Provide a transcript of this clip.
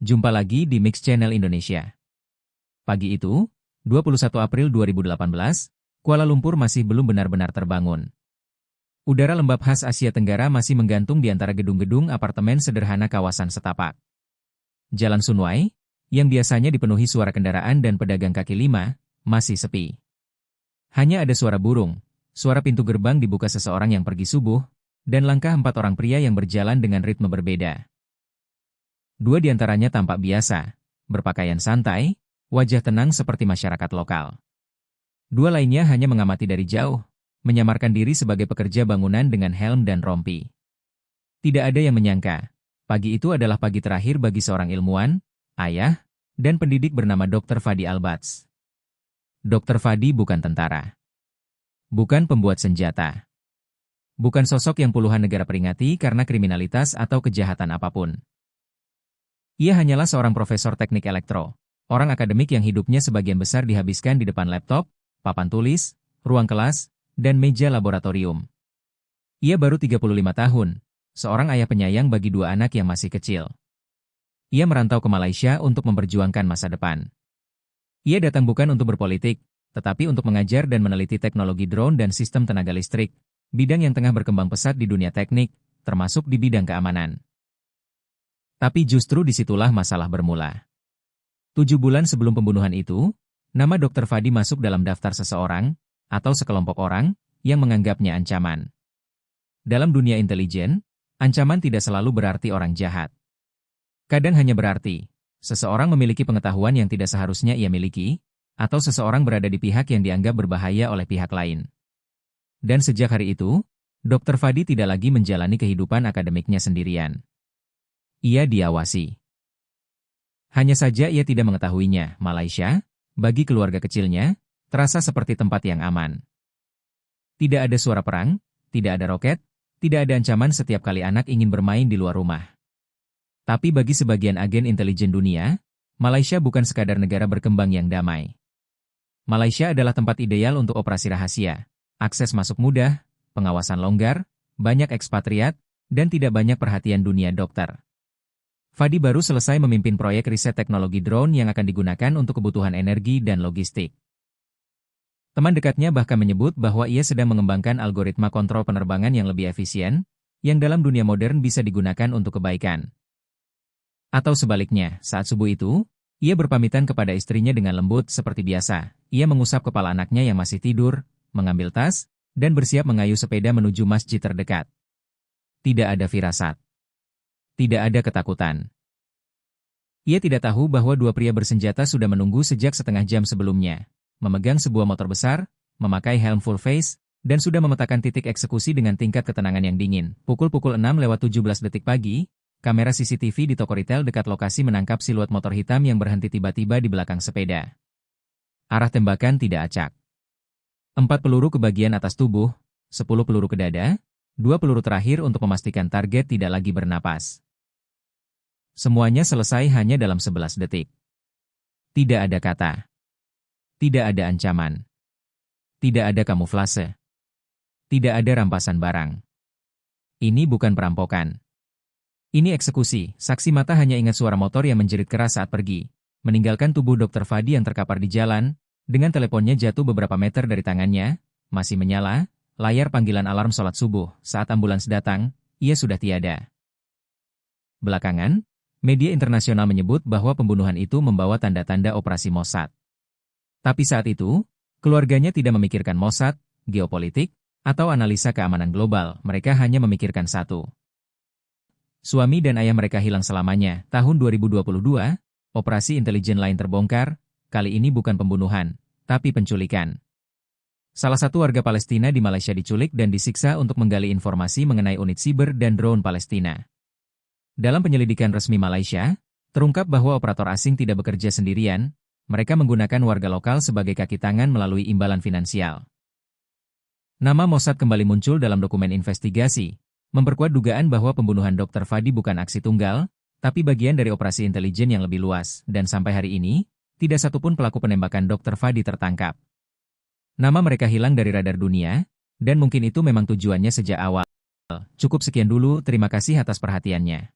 Jumpa lagi di Mix Channel Indonesia. Pagi itu, 21 April 2018, Kuala Lumpur masih belum benar-benar terbangun. Udara lembab khas Asia Tenggara masih menggantung di antara gedung-gedung apartemen sederhana kawasan setapak. Jalan Sunway, yang biasanya dipenuhi suara kendaraan dan pedagang kaki lima, masih sepi. Hanya ada suara burung, suara pintu gerbang dibuka seseorang yang pergi subuh, dan langkah 4 orang pria yang berjalan dengan ritme berbeda. 2 di antaranya tampak biasa, berpakaian santai, wajah tenang seperti masyarakat lokal. 2 lainnya hanya mengamati dari jauh, menyamarkan diri sebagai pekerja bangunan dengan helm dan rompi. Tidak ada yang menyangka, pagi itu adalah pagi terakhir bagi seorang ilmuwan, ayah, dan pendidik bernama Dr. Fadi Albatz. Dr. Fadi bukan tentara. Bukan pembuat senjata. Bukan sosok yang puluhan negara peringati karena kriminalitas atau kejahatan apapun. Ia hanyalah seorang profesor teknik elektro, orang akademik yang hidupnya sebagian besar dihabiskan di depan laptop, papan tulis, ruang kelas, dan meja laboratorium. Ia baru 35 tahun, seorang ayah penyayang bagi 2 anak yang masih kecil. Ia merantau ke Malaysia untuk memperjuangkan masa depan. Ia datang bukan untuk berpolitik, tetapi untuk mengajar dan meneliti teknologi drone dan sistem tenaga listrik, bidang yang tengah berkembang pesat di dunia teknik, termasuk di bidang keamanan. Tapi justru disitulah masalah bermula. 7 bulan sebelum pembunuhan itu, nama Dr. Fadi masuk dalam daftar seseorang, atau sekelompok orang, yang menganggapnya ancaman. Dalam dunia intelijen, ancaman tidak selalu berarti orang jahat. Kadang hanya berarti, seseorang memiliki pengetahuan yang tidak seharusnya ia miliki, atau seseorang berada di pihak yang dianggap berbahaya oleh pihak lain. Dan sejak hari itu, Dr. Fadi tidak lagi menjalani kehidupan akademiknya sendirian. Ia diawasi. Hanya saja ia tidak mengetahuinya, Malaysia, bagi keluarga kecilnya, terasa seperti tempat yang aman. Tidak ada suara perang, tidak ada roket, tidak ada ancaman setiap kali anak ingin bermain di luar rumah. Tapi bagi sebagian agen intelijen dunia, Malaysia bukan sekadar negara berkembang yang damai. Malaysia adalah tempat ideal untuk operasi rahasia, akses masuk mudah, pengawasan longgar, banyak ekspatriat, dan tidak banyak perhatian dunia dokter. Fadi baru selesai memimpin proyek riset teknologi drone yang akan digunakan untuk kebutuhan energi dan logistik. Teman dekatnya bahkan menyebut bahwa ia sedang mengembangkan algoritma kontrol penerbangan yang lebih efisien, yang dalam dunia modern bisa digunakan untuk kebaikan. Atau sebaliknya, saat subuh itu, ia berpamitan kepada istrinya dengan lembut seperti biasa. Ia mengusap kepala anaknya yang masih tidur, mengambil tas, dan bersiap mengayuh sepeda menuju masjid terdekat. Tidak ada firasat. Tidak ada ketakutan. Ia tidak tahu bahwa 2 pria bersenjata sudah menunggu sejak setengah jam sebelumnya, memegang sebuah motor besar, memakai helm full face, dan sudah memetakan titik eksekusi dengan tingkat ketenangan yang dingin. Pukul 6:17 pagi, kamera CCTV di toko retail dekat lokasi menangkap siluet motor hitam yang berhenti tiba-tiba di belakang sepeda. Arah tembakan tidak acak. 4 peluru ke bagian atas tubuh, 10 peluru ke dada, 2 peluru terakhir untuk memastikan target tidak lagi bernapas. Semuanya selesai hanya dalam 11 detik. Tidak ada kata. Tidak ada ancaman. Tidak ada kamuflase. Tidak ada rampasan barang. Ini bukan perampokan. Ini eksekusi. Saksi mata hanya ingat suara motor yang menjerit keras saat pergi, meninggalkan tubuh Dr. Fadi yang terkapar di jalan, dengan teleponnya jatuh beberapa meter dari tangannya, masih menyala, layar panggilan alarm sholat subuh. Saat ambulans datang, ia sudah tiada. Belakangan, media internasional menyebut bahwa pembunuhan itu membawa tanda-tanda operasi Mossad. Tapi saat itu, keluarganya tidak memikirkan Mossad, geopolitik, atau analisa keamanan global. Mereka hanya memikirkan satu. Suami dan ayah mereka hilang selamanya. Tahun 2022, operasi intelijen lain terbongkar, kali ini bukan pembunuhan, tapi penculikan. Salah satu warga Palestina di Malaysia diculik dan disiksa untuk menggali informasi mengenai unit siber dan drone Palestina. Dalam penyelidikan resmi Malaysia, terungkap bahwa operator asing tidak bekerja sendirian, mereka menggunakan warga lokal sebagai kaki tangan melalui imbalan finansial. Nama Mossad kembali muncul dalam dokumen investigasi, memperkuat dugaan bahwa pembunuhan Dr. Fadi bukan aksi tunggal, tapi bagian dari operasi intelijen yang lebih luas, dan sampai hari ini, tidak satupun pelaku penembakan Dr. Fadi tertangkap. Nama mereka hilang dari radar dunia, dan mungkin itu memang tujuannya sejak awal. Cukup sekian dulu, terima kasih atas perhatiannya.